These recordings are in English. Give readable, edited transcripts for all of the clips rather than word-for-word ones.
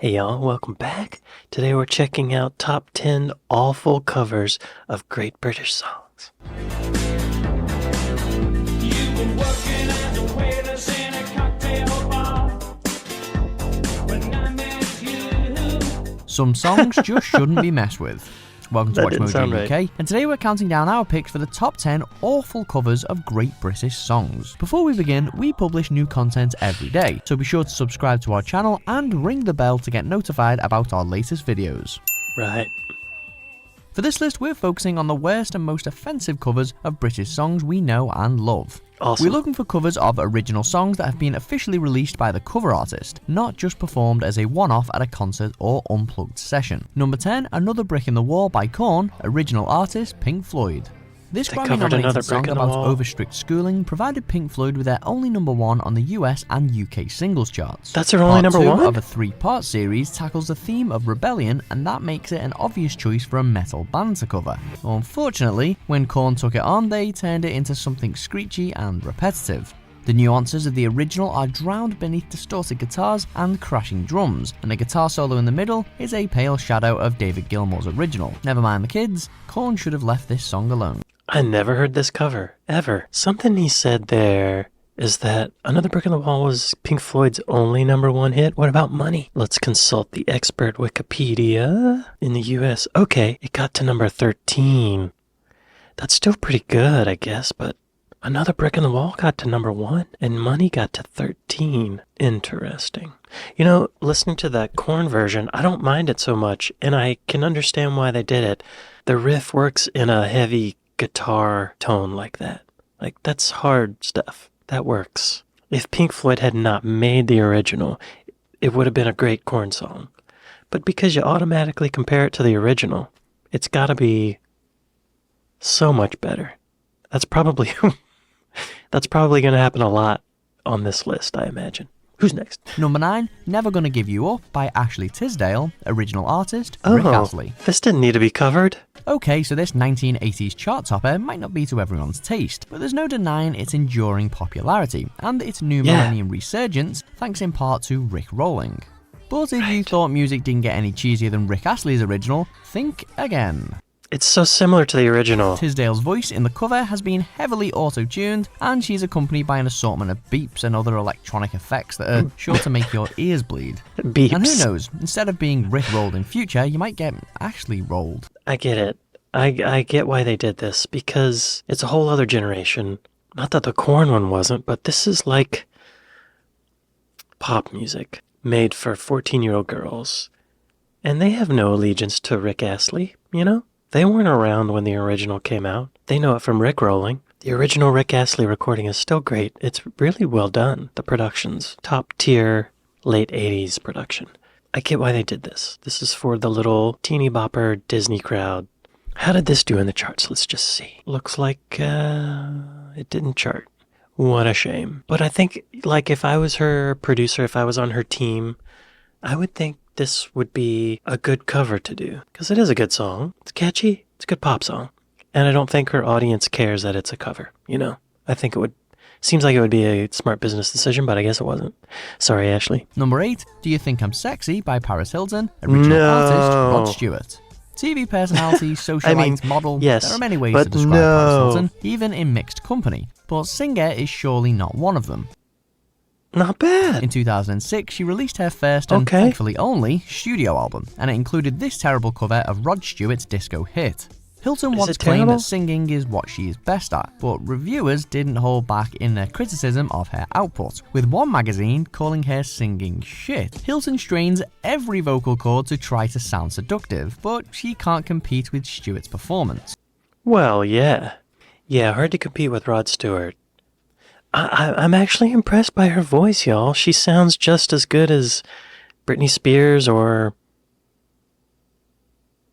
Hey y'all, welcome back. Today we're checking out top 10 awful covers of great British songs. You've been working as a waitress in a cocktail bar when I met you. Some songs just shouldn't be messed with. Welcome to That Watch didn't sound Mojo UK, right. and today we're counting down our picks for the top 10 awful covers of great British songs. Before we begin, we publish new content every day, so be sure to subscribe to our channel and ring the bell to get notified about our latest videos. Right. For this list, we're focusing on the worst and most offensive covers of British songs we know and love. Awesome. We're looking for covers of original songs that have been officially released by the cover artist, not just performed as a one-off at a concert or unplugged session. Number 10, Another Brick in the Wall by Korn, original artist Pink Floyd. This They covered Another Grammy-nominated Brick song in the about Wall. over-strict schooling provided Pink Floyd with their only number one on the US and UK singles charts. That's their only Part number 2 one? of a 3-part series tackles the theme of rebellion, and that makes it an obvious choice for a metal band to cover. Unfortunately, when Korn took it on, they turned it into something screechy and repetitive. The nuances of the original are drowned beneath distorted guitars and crashing drums, and the guitar solo in the middle is a pale shadow of David Gilmour's original. Never mind the kids, Korn should have left this song alone. I never heard this cover, ever. Something he said there is that Another Brick in the Wall was Pink Floyd's only number one hit. What about Money? Let's consult the expert Wikipedia. In the US, okay, it got to number 13. That's still pretty good, I guess, but Another Brick in the Wall got to number 1, and Money got to 13. Interesting. You know, listening to that Korn version, I don't mind it so much, and I can understand why they did it. The riff works in a heavy guitar tone like that. Like, that's hard stuff. That works. If Pink Floyd had not made the original, it would have been a great Korn song. But because you automatically compare it to the original, it's gotta be so much better. That's probably going to happen a lot on this list, I imagine. Who's next? Number 9, Never Gonna Give You Up by Ashley Tisdale, original artist Rick Astley. This didn't need to be covered. Okay, so this 1980s chart topper might not be to everyone's taste, but there's no denying its enduring popularity and its new millennium resurgence, thanks in part to Rick Rolling. But if you thought music didn't get any cheesier than Rick Astley's original, think again. It's so similar to the original. Tisdale's voice in the cover has been heavily auto-tuned, and she's accompanied by an assortment of beeps and other electronic effects that are sure to make your ears bleed. Beeps. And who knows, instead of being Rick rolled in future, you might get Ashley rolled. I get it. I get why they did this, because it's a whole other generation. Not that the Korn one wasn't, but this is like pop music made for 14-year-old girls. And they have no allegiance to Rick Astley, you know? They weren't around when the original came out. They know it from Rick Rolling. The original Rick Astley recording is still great. It's really well done. The production's top tier, late 80s production. I get why they did this. This is for the little teeny bopper Disney crowd. How did this do in the charts? Let's just see. Looks like it didn't chart. What a shame. But I think, like, if I was her producer, if I was on her team, I would think this would be a good cover to do. Because it is a good song. It's catchy. It's a good pop song. And I don't think her audience cares that it's a cover, you know? I think it would... Seems like it would be a smart business decision, but I guess it wasn't. Sorry, Ashley. Number 8, Do You Think I'm Sexy by Paris Hilton, original artist Rod Stewart. TV personality, socialite, model, yes, there are many ways but to describe Paris Hilton, even in mixed company, but singer is surely not one of them. Not bad. In 2006, she released her first and thankfully only studio album, and it included this terrible cover of Rod Stewart's disco hit. Hilton once claimed that singing is what she is best at, but reviewers didn't hold back in their criticism of her output, with one magazine calling her singing shit. Hilton strains every vocal cord to try to sound seductive, but she can't compete with Stewart's performance. Well, yeah. Yeah, hard to compete with Rod Stewart. I'm actually impressed by her voice, y'all. She sounds just as good as Britney Spears or...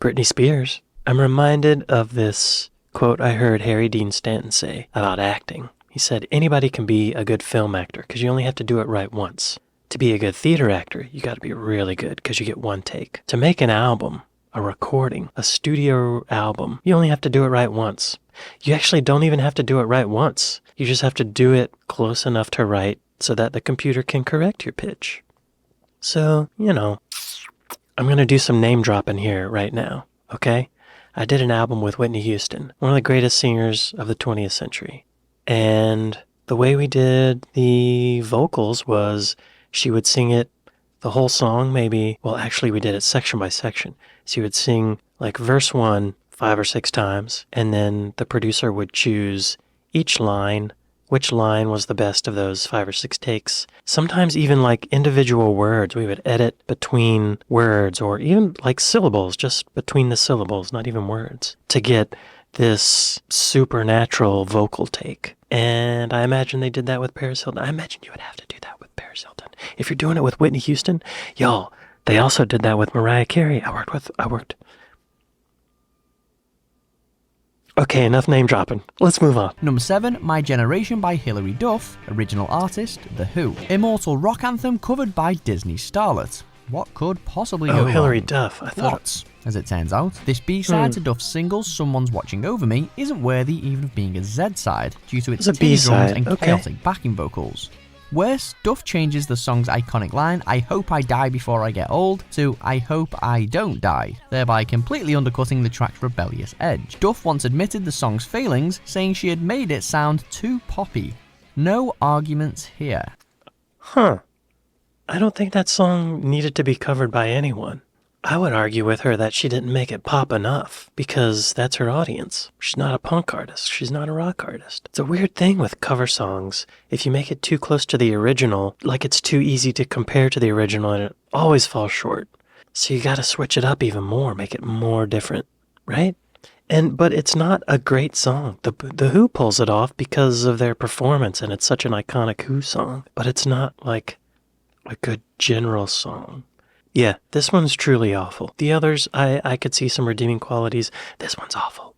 Britney Spears. I'm reminded of this quote I heard Harry Dean Stanton say about acting. He said, anybody can be a good film actor because you only have to do it right once. To be a good theater actor, you got to be really good because you get one take. To make an album, a recording, a studio album, you only have to do it right once. You actually don't even have to do it right once. You just have to do it close enough to right so that the computer can correct your pitch. So, you know, I'm going to do some name dropping here right now, okay? I did an album with Whitney Houston, one of the greatest singers of the 20th century. And the way we did the vocals was she would sing it the whole song, maybe. Well, actually, we did it section by section. She would sing like verse 1 5 or 6 times, and then the producer would choose each line, which line was the best of those 5 or 6 takes. Sometimes even like individual words, we would edit between words, or even like syllables, just between the syllables, not even words, to get this supernatural vocal take. And I imagine they did that with Paris Hilton. I imagine you would have to do that with Paris Hilton. If you're doing it with Whitney Houston, y'all, they also did that with Mariah Carey. I worked. Okay, enough name dropping. Let's move on. Number 7, My Generation by Hilary Duff, original artist, The Who. Immortal rock anthem covered by Disney starlet. What could possibly go wrong? Hilary Duff. I thought. Lots, as it turns out. This B-side to Duff's single Someone's Watching Over Me isn't worthy even of being a Z-side due to its tin drums and chaotic backing vocals. Worse, Duff changes the song's iconic line, I hope I die before I get old, to I hope I don't die, thereby completely undercutting the track's rebellious edge. Duff once admitted the song's failings, saying she had made it sound too poppy. No arguments here. Huh. I don't think that song needed to be covered by anyone. I would argue with her that she didn't make it pop enough, because that's her audience. She's not a punk artist. She's not a rock artist. It's a weird thing with cover songs. If you make it too close to the original, like it's too easy to compare to the original, and it always falls short. So you gotta switch it up even more, make it more different, right? But it's not a great song. The Who pulls it off because of their performance, and it's such an iconic Who song. But it's not like a good general song. Yeah, this one's truly awful. The others, I could see some redeeming qualities. This one's awful.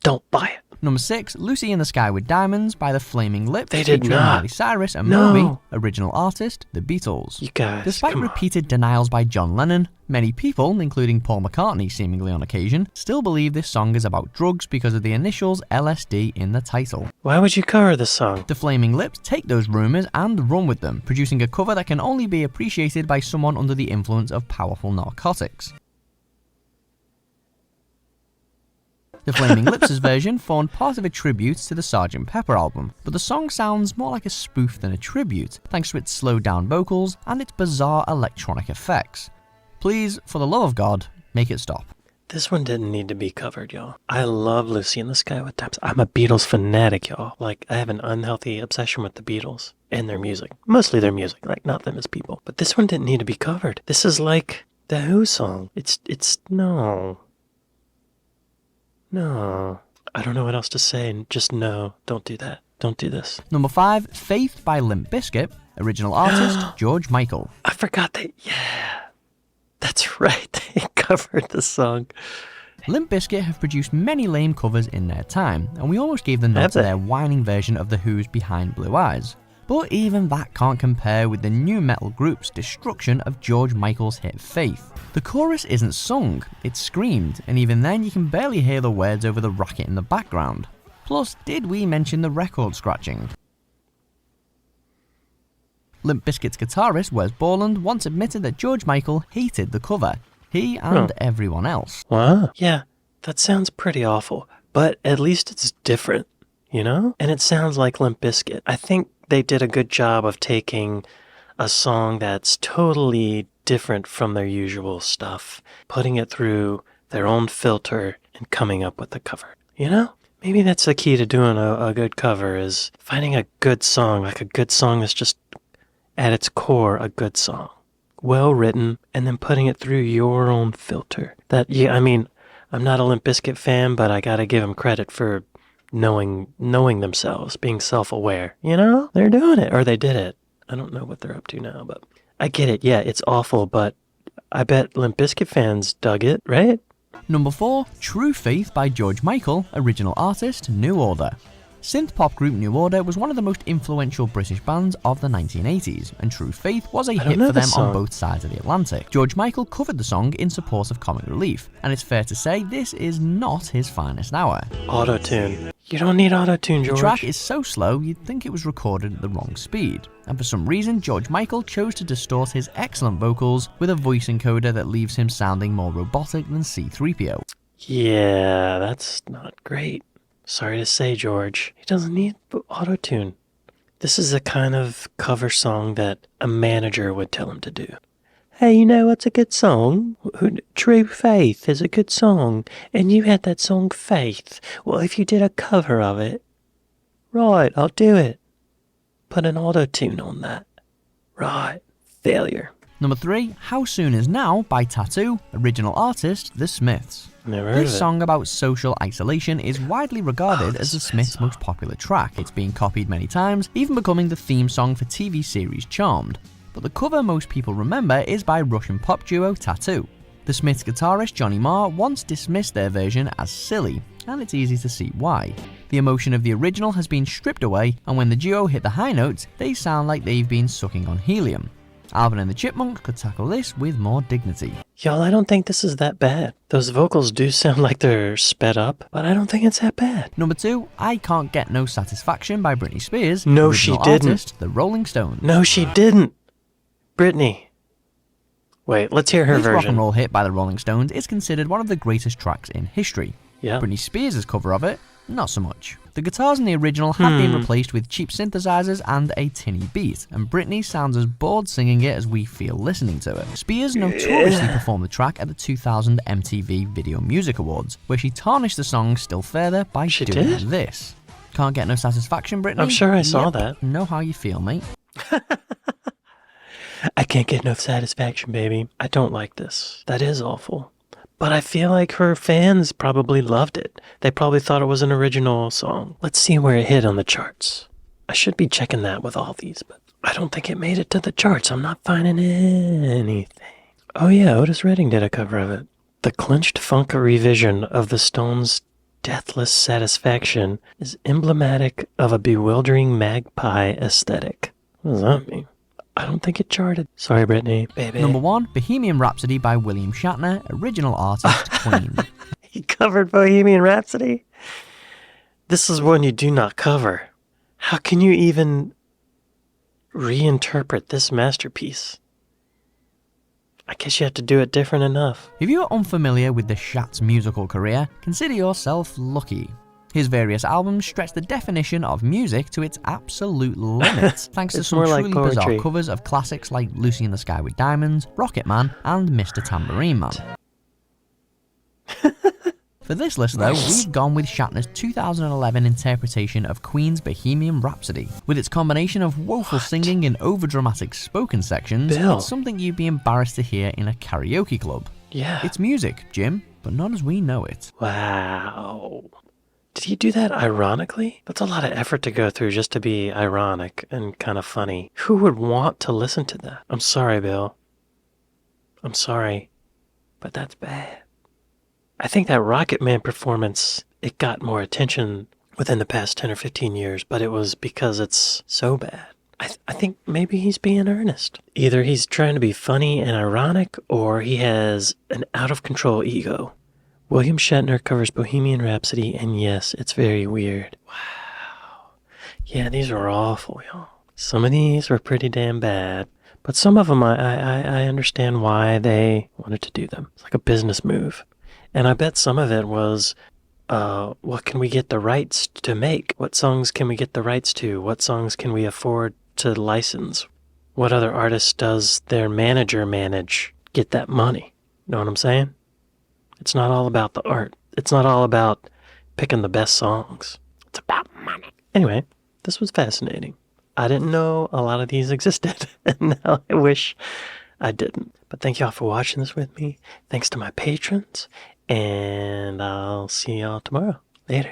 Don't buy it. Number 6, Lucy in the Sky with Diamonds by the Flaming Lips. They did featuring not. Miley Cyrus and Moby, original artist, The Beatles. You guys, Despite repeated denials by John Lennon, many people, including Paul McCartney seemingly on occasion, still believe this song is about drugs because of the initials LSD in the title. Why would you cover this song? The Flaming Lips take those rumours and run with them, producing a cover that can only be appreciated by someone under the influence of powerful narcotics. The Flaming Lips' version formed part of a tribute to the Sgt. Pepper album, but the song sounds more like a spoof than a tribute, thanks to its slowed down vocals and its bizarre electronic effects. Please, for the love of God, make it stop. This one didn't need to be covered, y'all. I love Lucy in the Sky with Diamonds. I'm a Beatles fanatic, y'all. Like, I have an unhealthy obsession with the Beatles and their music. Mostly their music, like, not them as people. But this one didn't need to be covered. This is like the Who song. No. I don't know what else to say. Just no. Don't do that. Don't do this. Number 5, Faith by Limp Bizkit, original artist, George Michael. I forgot that. Yeah. That's right. They covered the song. Limp Bizkit have produced many lame covers in their time, and we almost gave the nod to their whining version of The Who's Behind Blue Eyes. But even that can't compare with the new metal group's destruction of George Michael's hit Faith. The chorus isn't sung, it's screamed, and even then you can barely hear the words over the racket in the background. Plus, did we mention the record scratching? Limp Bizkit's guitarist Wes Borland once admitted that George Michael hated the cover. He and everyone else. Wow. Yeah, that sounds pretty awful, but at least it's different, you know? And it sounds like Limp Bizkit. I think they did a good job of taking a song that's totally different from their usual stuff, putting it through their own filter and coming up with the cover. You know? Maybe that's the key to doing a good cover, is finding a good song, like a good song that's just at its core a good song. Well written, and then putting it through your own filter. I'm not a Limp Bizkit fan, but I gotta give them credit for knowing themselves, being self-aware. You know? They're doing it, or they did it. I don't know what they're up to now, but I get it. Yeah, it's awful, but I bet Limp Bizkit fans dug it, right? Number 4, True Faith by George Michael, original artist, New Order. Synth pop group New Order was one of the most influential British bands of the 1980s, and True Faith was a hit for them on both sides of the Atlantic. George Michael covered the song in support of Comic Relief, and it's fair to say this is not his finest hour. Auto-tune. You don't need auto-tune, George. The track is so slow you'd think it was recorded at the wrong speed, and for some reason George Michael chose to distort his excellent vocals with a voice encoder that leaves him sounding more robotic than C-3PO. Yeah, that's not great. Sorry to say, George. He doesn't need auto-tune. This is the kind of cover song that a manager would tell him to do. Hey, you know what's a good song? True Faith is a good song. And you had that song Faith. Well, if you did a cover of it, right, I'll do it. Put an auto-tune on that. Right. Failure. Number 3, How Soon Is Now by Tattoo, original artist The Smiths. Never heard of it. This song about social isolation is widely regarded as the Smiths' most popular track. It's been copied many times, even becoming the theme song for TV series Charmed. But the cover most people remember is by Russian pop duo Tattoo. The Smiths guitarist Johnny Marr once dismissed their version as silly, and it's easy to see why. The emotion of the original has been stripped away, and when the duo hit the high notes, they sound like they've been sucking on helium. Alvin and the Chipmunks could tackle this with more dignity. Y'all, I don't think this is that bad. Those vocals do sound like they're sped up, but I don't think it's that bad. Number 2, I Can't Get No Satisfaction by Britney Spears. No, she didn't. Artist, the Rolling Stones. No, she didn't. Britney. Wait, let's hear her This rock and version. roll hit by the Rolling Stones is considered one of the greatest tracks in history. Yeah. Britney Spears' cover of it, not so much. The guitars in the original had been replaced with cheap synthesizers and a tinny beat, and Britney sounds as bored singing it as we feel listening to it. Spears notoriously performed the track at the 2000 MTV Video Music Awards, where she tarnished the song still further by doing this. Can't Get No Satisfaction, Britney? I'm sure I saw that. Know how you feel, mate. I can't get no satisfaction, baby. I don't like this. That is awful. But I feel like her fans probably loved it. They probably thought it was an original song. Let's see where it hit on the charts. I should be checking that with all these, but I don't think it made it to the charts. I'm not finding anything. Oh yeah, Otis Redding did a cover of it. The clenched funk revision of the Stones' Deathless Satisfaction is emblematic of a bewildering magpie aesthetic. What does that mean? I don't think it charted. Sorry, Brittany, baby. Number 1, Bohemian Rhapsody by William Shatner, original artist Queen. He covered Bohemian Rhapsody? This is one you do not cover. How can you even reinterpret this masterpiece? I guess you have to do it different enough. If you're unfamiliar with the Shat's musical career, consider yourself lucky. His various albums stretch the definition of music to its absolute limits, thanks to some truly bizarre covers of classics like Lucy in the Sky with Diamonds, Rocket Man, and Mr. Tambourine Man. For this list though, we've gone with Shatner's 2011 interpretation of Queen's Bohemian Rhapsody. With its combination of woeful singing and overdramatic spoken sections, it's something you'd be embarrassed to hear in a karaoke club. Yeah. It's music, Jim, but not as we know it. Wow. Did he do that ironically? That's a lot of effort to go through just to be ironic and kind of funny. Who would want to listen to that? I'm sorry, Bill. I'm sorry, but that's bad. I think that Rocket Man performance, it got more attention within the past 10 or 15 years, but it was because it's so bad. I think maybe he's being earnest. Either he's trying to be funny and ironic, or he has an out-of-control ego. William Shatner covers Bohemian Rhapsody, and yes, it's very weird. Wow. Yeah, these are awful, y'all. Some of these were pretty damn bad, but some of them I understand why they wanted to do them. It's like a business move. And I bet some of it was, what can we get the rights to make? What songs can we get the rights to? What songs can we afford to license? What other artist does their manager manage? Get that money. Know what I'm saying? It's not all about the art. It's not all about picking the best songs. It's about money. Anyway, this was fascinating. I didn't know a lot of these existed, and now I wish I didn't. But thank y'all for watching this with me. Thanks to my patrons, and I'll see y'all tomorrow. Later.